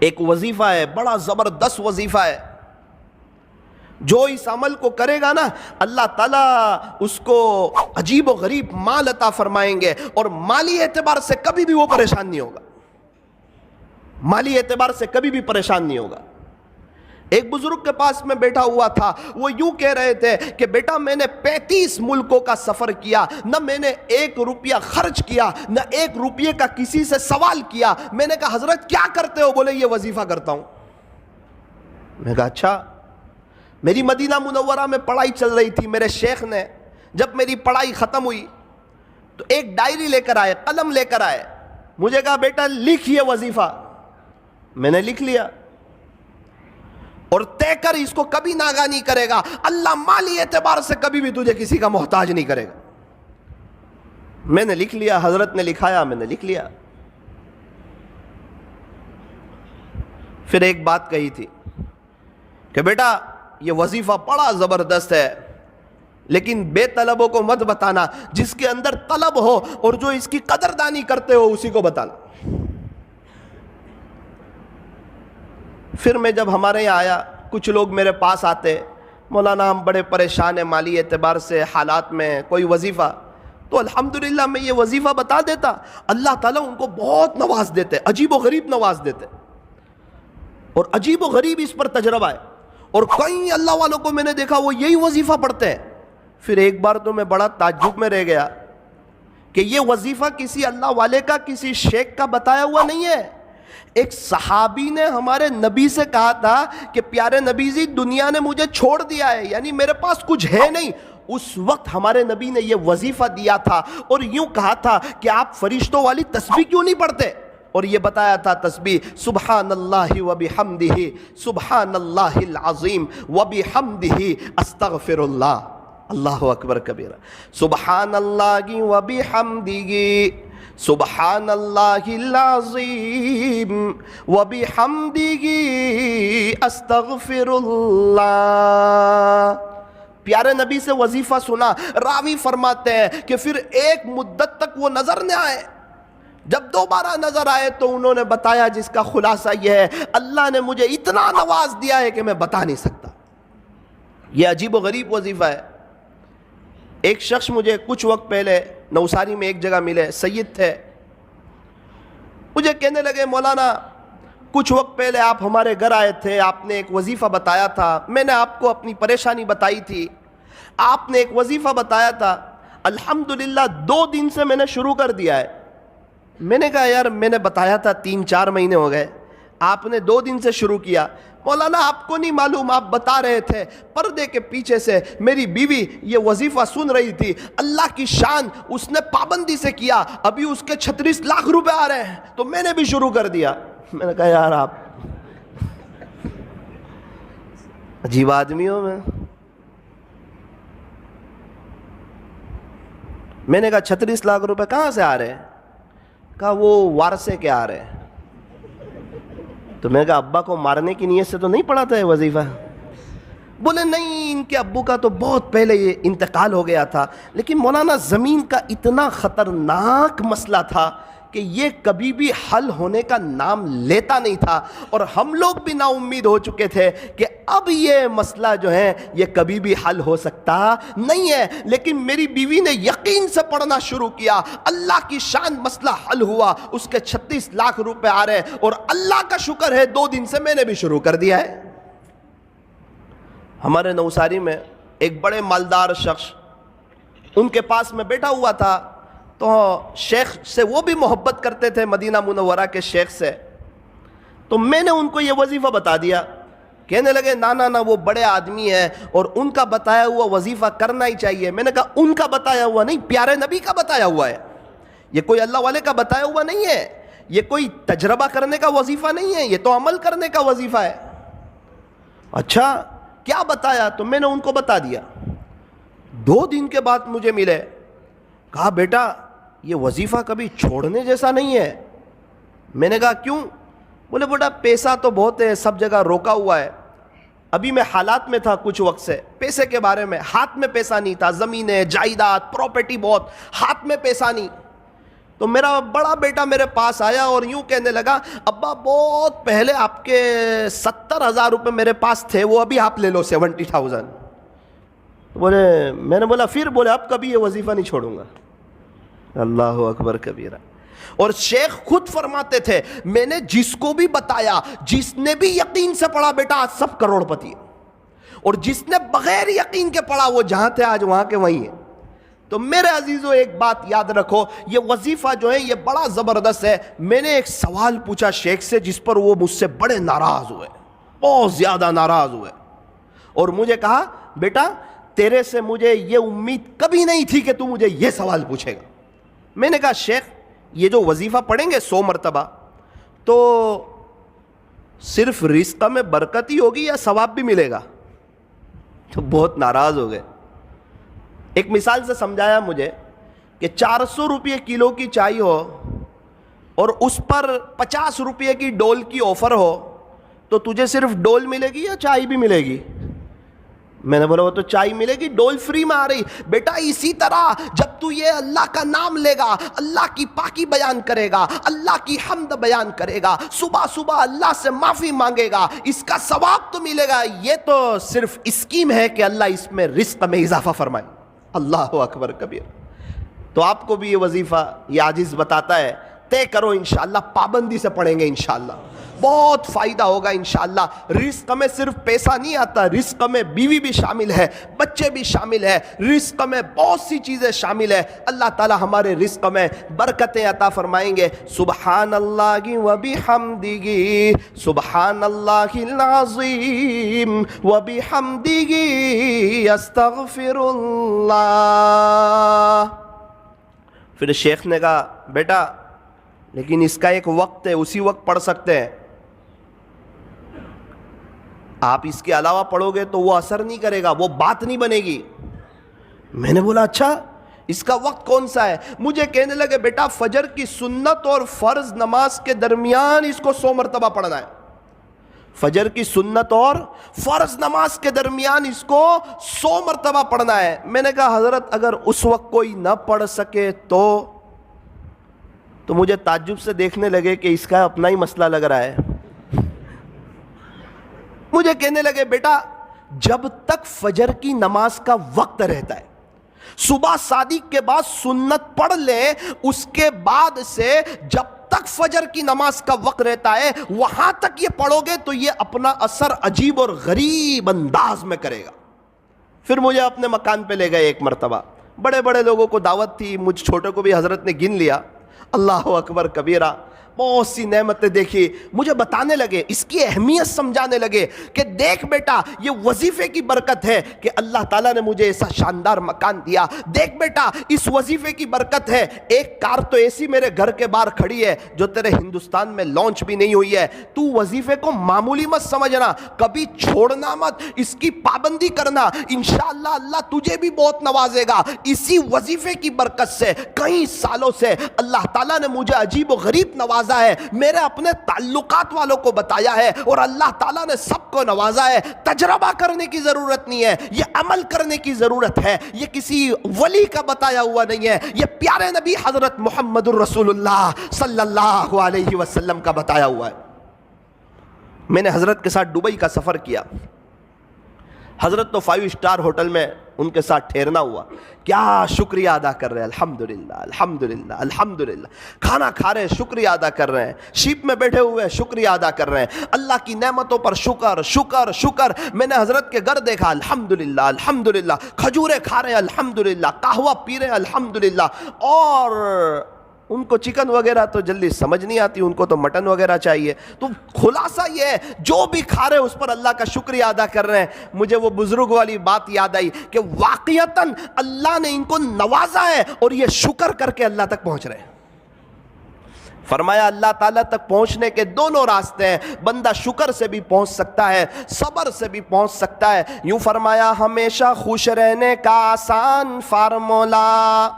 ایک وظیفہ ہے، بڑا زبردست وظیفہ ہے، جو اس عمل کو کرے گا نا اللہ تعالیٰ اس کو عجیب و غریب مال عطا فرمائیں گے، اور مالی اعتبار سے کبھی بھی وہ پریشان نہیں ہوگا، مالی اعتبار سے کبھی بھی پریشان نہیں ہوگا۔ ایک بزرگ کے پاس میں بیٹھا ہوا تھا، وہ یوں کہہ رہے تھے کہ بیٹا میں نے 35 ملکوں کا سفر کیا، نہ میں نے 1 روپیہ خرچ کیا، نہ 1 روپیے کا کسی سے سوال کیا۔ میں نے کہا حضرت کیا کرتے ہو؟ بولے یہ وظیفہ کرتا ہوں۔ میں نے کہا اچھا۔ میری مدینہ منورہ میں پڑھائی چل رہی تھی، میرے شیخ نے جب میری پڑھائی ختم ہوئی تو ایک ڈائری لے کر آئے، قلم لے کر آئے، مجھے کہا بیٹا لکھ یہ وظیفہ۔ میں نے لکھ لیا، اور طے کر اس کو کبھی ناغہ نہیں کرے گا، اللہ مالی اعتبار سے کبھی بھی تجھے کسی کا محتاج نہیں کرے گا۔ میں نے لکھ لیا، حضرت نے لکھایا، میں نے لکھ لیا۔ پھر ایک بات کہی تھی کہ بیٹا یہ وظیفہ بڑا زبردست ہے، لیکن بے طلبوں کو مت بتانا، جس کے اندر طلب ہو اور جو اس کی قدردانی کرتے ہو اسی کو بتانا۔ پھر میں جب ہمارے یہاں آیا، کچھ لوگ میرے پاس آتے، مولانا ہم بڑے پریشان ہیں مالی اعتبار سے، حالات میں کوئی وظیفہ، تو الحمدللہ میں یہ وظیفہ بتا دیتا، اللہ تعالیٰ ان کو بہت نواز دیتے، عجیب و غریب نواز دیتے، اور عجیب و غریب اس پر تجربہ ہے، اور کئی اللہ والوں کو میں نے دیکھا وہ یہی وظیفہ پڑھتے ہیں۔ پھر ایک بار تو میں بڑا تعجب میں رہ گیا کہ یہ وظیفہ کسی اللہ والے کا، کسی شیخ کا بتایا ہوا نہیں ہے۔ ایک صحابی نے ہمارے نبی سے کہا تھا کہ پیارے نبی جی دنیا نے مجھے چھوڑ دیا ہے، یعنی میرے پاس کچھ ہے نہیں۔ اس وقت ہمارے نبی نے یہ وظیفہ دیا تھا اور یوں کہا تھا کہ آپ فرشتوں والی تسبیح کیوں نہیں پڑھتے، اور یہ بتایا تھا تسبیح سبحان اللہ و بحمدہ، سبحان اللہ العظیم و بحمدہ استغفر اللہ، اللہ اکبر کبیرہ، سبحان اللہ و بحمدہ، سبحان اللہ العظیم و بحمدہ استغفر اللہ۔ پیارے نبی سے وظیفہ سنا، راوی فرماتے ہیں کہ پھر ایک مدت تک وہ نظر نہ آئے، جب دوبارہ نظر آئے تو انہوں نے بتایا جس کا خلاصہ یہ ہے اللہ نے مجھے اتنا نواز دیا ہے کہ میں بتا نہیں سکتا۔ یہ عجیب و غریب وظیفہ ہے۔ ایک شخص مجھے کچھ وقت پہلے نوساری میں ایک جگہ ملے، سید تھے، مجھے کہنے لگے مولانا کچھ وقت پہلے آپ ہمارے گھر آئے تھے، آپ نے ایک وظیفہ بتایا تھا، میں نے آپ کو اپنی پریشانی بتائی تھی، آپ نے ایک وظیفہ بتایا تھا، الحمدللہ 2 دن سے میں نے شروع کر دیا ہے۔ میں نے کہا یار میں نے بتایا تھا 3-4 مہینے ہو گئے، آپ نے 2 دن سے شروع کیا۔ مولانا آپ کو نہیں معلوم، آپ بتا رہے تھے پردے کے پیچھے سے میری بیوی یہ وظیفہ سن رہی تھی، اللہ کی شان اس نے پابندی سے کیا، ابھی اس کے 36 لاکھ روپے آ رہے ہیں، تو میں نے بھی شروع کر دیا۔ میں نے کہا یار آپ عجیب آدمی ہو۔ میں نے کہا 36 لاکھ روپے کہاں سے آ رہے ہیں؟ کہا وہ وارثے کے آ رہے ہیں۔ تو میں نے کہا ابا کو مارنے کی نیت سے تو نہیں پڑھا تھا یہ وظیفہ؟ بولے نہیں ان کے ابو کا تو بہت پہلے یہ انتقال ہو گیا تھا، لیکن مولانا زمین کا اتنا خطرناک مسئلہ تھا کہ یہ کبھی بھی حل ہونے کا نام لیتا نہیں تھا، اور ہم لوگ بھی نا امید ہو چکے تھے کہ اب یہ مسئلہ جو ہے یہ کبھی بھی حل ہو سکتا نہیں ہے، لیکن میری بیوی نے یقین سے پڑھنا شروع کیا، اللہ کی شان مسئلہ حل ہوا، اس کے 36 لاکھ روپے آ رہے، اور اللہ کا شکر ہے 2 دن سے میں نے بھی شروع کر دیا ہے۔ ہمارے نوساری میں ایک بڑے مالدار شخص، ان کے پاس میں بیٹھا ہوا تھا، تو شیخ سے وہ بھی محبت کرتے تھے، مدینہ منورہ کے شیخ سے، تو میں نے ان کو یہ وظیفہ بتا دیا۔ کہنے لگے نا وہ بڑے آدمی ہیں اور ان کا بتایا ہوا وظیفہ کرنا ہی چاہیے۔ میں نے کہا ان کا بتایا ہوا نہیں، پیارے نبی کا بتایا ہوا ہے، یہ کوئی اللہ والے کا بتایا ہوا نہیں ہے، یہ کوئی تجربہ کرنے کا وظیفہ نہیں ہے، یہ تو عمل کرنے کا وظیفہ ہے۔ اچھا کیا بتایا؟ تو میں نے ان کو بتا دیا۔ 2 دن کے بعد مجھے ملے، کہا بیٹا یہ وظیفہ کبھی چھوڑنے جیسا نہیں ہے۔ میں نے کہا کیوں؟ بولے بیٹا پیسہ تو بہت ہے، سب جگہ روکا ہوا ہے، ابھی میں حالات میں تھا کچھ وقت سے، پیسے کے بارے میں ہاتھ میں پیسہ نہیں تھا، زمینیں جائیداد پراپرٹی بہت، ہاتھ میں پیسہ نہیں۔ تو میرا بڑا بیٹا میرے پاس آیا اور یوں کہنے لگا ابا بہت پہلے آپ کے 70,000 روپے میرے پاس تھے، وہ ابھی آپ لے لو 70,000۔ بولے، میں نے بولا پھر؟ بولے اب کبھی یہ وظیفہ نہیں چھوڑوں گا۔ اللہ اکبر کبیرہ۔ اور شیخ خود فرماتے تھے میں نے جس کو بھی بتایا، جس نے بھی یقین سے پڑھا بیٹا آج سب کروڑ پتی ہے، اور جس نے بغیر یقین کے پڑھا وہ جہاں تھے آج وہاں کے وہیں ہیں۔ تو میرے عزیزو ایک بات یاد رکھو، یہ وظیفہ جو ہے یہ بڑا زبردست ہے۔ میں نے ایک سوال پوچھا شیخ سے جس پر وہ مجھ سے بڑے ناراض ہوئے، بہت زیادہ ناراض ہوئے، اور مجھے کہا بیٹا تیرے سے مجھے یہ امید کبھی نہیں تھی کہ تو مجھے یہ سوال پوچھے گا۔ میں نے کہا شیخ یہ جو وظیفہ پڑھیں گے 100 مرتبہ تو صرف رزق میں برکت ہی ہوگی یا ثواب بھی ملے گا؟ تو بہت ناراض ہو گئے۔ ایک مثال سے سمجھایا مجھے کہ 400 روپے کلو کی چائے ہو اور اس پر 50 روپے کی ڈول کی آفر ہو تو تجھے صرف ڈول ملے گی یا چائے بھی ملے گی؟ میں نے بولا وہ تو چائے ملے گی، ڈول فری میں آ رہی۔ بیٹا اسی طرح جب تو یہ اللہ کا نام لے گا، اللہ کی پاکی بیان کرے گا، اللہ کی حمد بیان کرے گا، صبح صبح اللہ سے معافی مانگے گا، اس کا ثواب تو ملے گا۔ یہ تو صرف اسکیم ہے کہ اللہ اس میں رزق میں اضافہ فرمائے۔ اللہ اکبر کبیر۔ تو آپ کو بھی یہ وظیفہ یہ عاجز بتاتا ہے، طے کرو انشاءاللہ، پابندی سے پڑھیں گے انشاءاللہ، بہت فائدہ ہوگا انشاءاللہ۔ رزق میں صرف پیسہ نہیں آتا، رزق میں بیوی بھی شامل ہے، بچے بھی شامل ہے، رزق میں بہت سی چیزیں شامل ہے۔ اللہ تعالی ہمارے رزق میں برکتیں عطا فرمائیں گے۔ سبحان اللہ و بحمدہ، سبحان اللہ العظیم و بحمدہ، استغفر اللہ۔ پھر شیخ نے کہا بیٹا لیکن اس کا ایک وقت ہے، اسی وقت پڑھ سکتے ہیں، آپ اس کے علاوہ پڑھو گے تو وہ اثر نہیں کرے گا، وہ بات نہیں بنے گی۔ میں نے بولا اچھا اس کا وقت کون سا ہے؟ مجھے کہنے لگے بیٹا فجر کی سنت اور فرض نماز کے درمیان اس کو 100 مرتبہ پڑھنا ہے۔ فجر کی سنت اور فرض نماز کے درمیان اس کو 100 مرتبہ پڑھنا ہے۔ میں نے کہا حضرت اگر اس وقت کوئی نہ پڑھ سکے تو مجھے تعجب سے دیکھنے لگے کہ اس کا اپنا ہی مسئلہ لگ رہا ہے۔ مجھے کہنے لگے بیٹا جب تک فجر کی نماز کا وقت رہتا ہے، صبح صادق کے بعد سنت پڑھ لیں، اس کے بعد سے جب تک فجر کی نماز کا وقت رہتا ہے وہاں تک یہ پڑھو گے تو یہ اپنا اثر عجیب اور غریب انداز میں کرے گا۔ پھر مجھے اپنے مکان پہ لے گئے ایک مرتبہ، بڑے بڑے لوگوں کو دعوت تھی، مجھ چھوٹے کو بھی حضرت نے گن لیا۔ اللہ اکبر کبیرہ، بہت سی نعمتیں دیکھی، مجھے بتانے لگے، اس کی اہمیت سمجھانے لگے کہ دیکھ بیٹا یہ وظیفے کی برکت ہے کہ اللہ تعالیٰ نے مجھے ایسا شاندار مکان دیا، دیکھ بیٹا اس وظیفے کی برکت ہے، ایک کار تو ایسی میرے گھر کے باہر کھڑی ہے جو تیرے ہندوستان میں لانچ بھی نہیں ہوئی ہے۔ تو وظیفے کو معمولی مت سمجھنا، کبھی چھوڑنا مت، اس کی پابندی کرنا، انشاءاللہ اللہ تجھے بھی بہت نوازے گا۔ اسی وظیفے کی برکت سے کئی سالوں سے اللہ تعالیٰ نے مجھے عجیب و غریب نوازا ہے، میرے اپنے تعلقات والوں کو بتایا ہے، اور اللہ تعالیٰ نے سب کو نوازا ہے۔ تجربہ کرنے کی ضرورت نہیں ہے، یہ عمل کرنے کی ضرورت ہے، یہ کسی ولی کا بتایا ہوا نہیں ہے، یہ پیارے نبی حضرت محمد الرسول اللہ صلی اللہ علیہ وسلم کا بتایا ہوا ہے۔ میں نے حضرت کے ساتھ دبئی کا سفر کیا، حضرت تو 5 اسٹار ہوٹل میں ان کے ساتھ ٹھہرنا ہوا، کیا شکریہ ادا کر رہے ہیں، الحمدللہ الحمدللہ الحمدللہ، کھانا کھا رہے ہیں شکریہ ادا کر رہے ہیں، شیپ میں بیٹھے ہوئے شکریہ ادا کر رہے ہیں، اللہ کی نعمتوں پر شکر شکر شکر۔ میں نے حضرت کے گھر دیکھا، الحمدللہ الحمدللہ، کھجورے کھا رہے ہیں الحمدللہ، قہوہ پی رہے ہیں الحمدللہ، اور ان کو چکن وغیرہ تو جلدی سمجھ نہیں آتی، ان کو تو مٹن وغیرہ چاہیے۔ تو خلاصہ یہ ہے جو بھی کھا رہے اس پر اللہ کا شکریہ ادا کر رہے ہیں۔ مجھے وہ بزرگ والی بات یاد آئی کہ واقعتاً اللہ نے ان کو نوازا ہے اور یہ شکر کر کے اللہ تک پہنچ رہے ہیں۔ فرمایا اللہ تعالیٰ تک پہنچنے کے دونوں راستے ہیں، بندہ شکر سے بھی پہنچ سکتا ہے، صبر سے بھی پہنچ سکتا ہے۔ یوں فرمایا ہمیشہ خوش رہنے کا آسان فارمولا،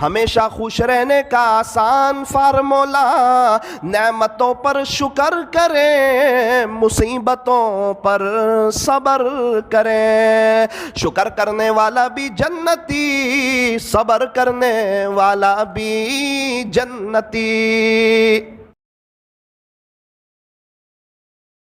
ہمیشہ خوش رہنے کا آسان فارمولا، نعمتوں پر شکر کریں، مصیبتوں پر صبر کریں، شکر کرنے والا بھی جنتی، صبر کرنے والا بھی جنتی۔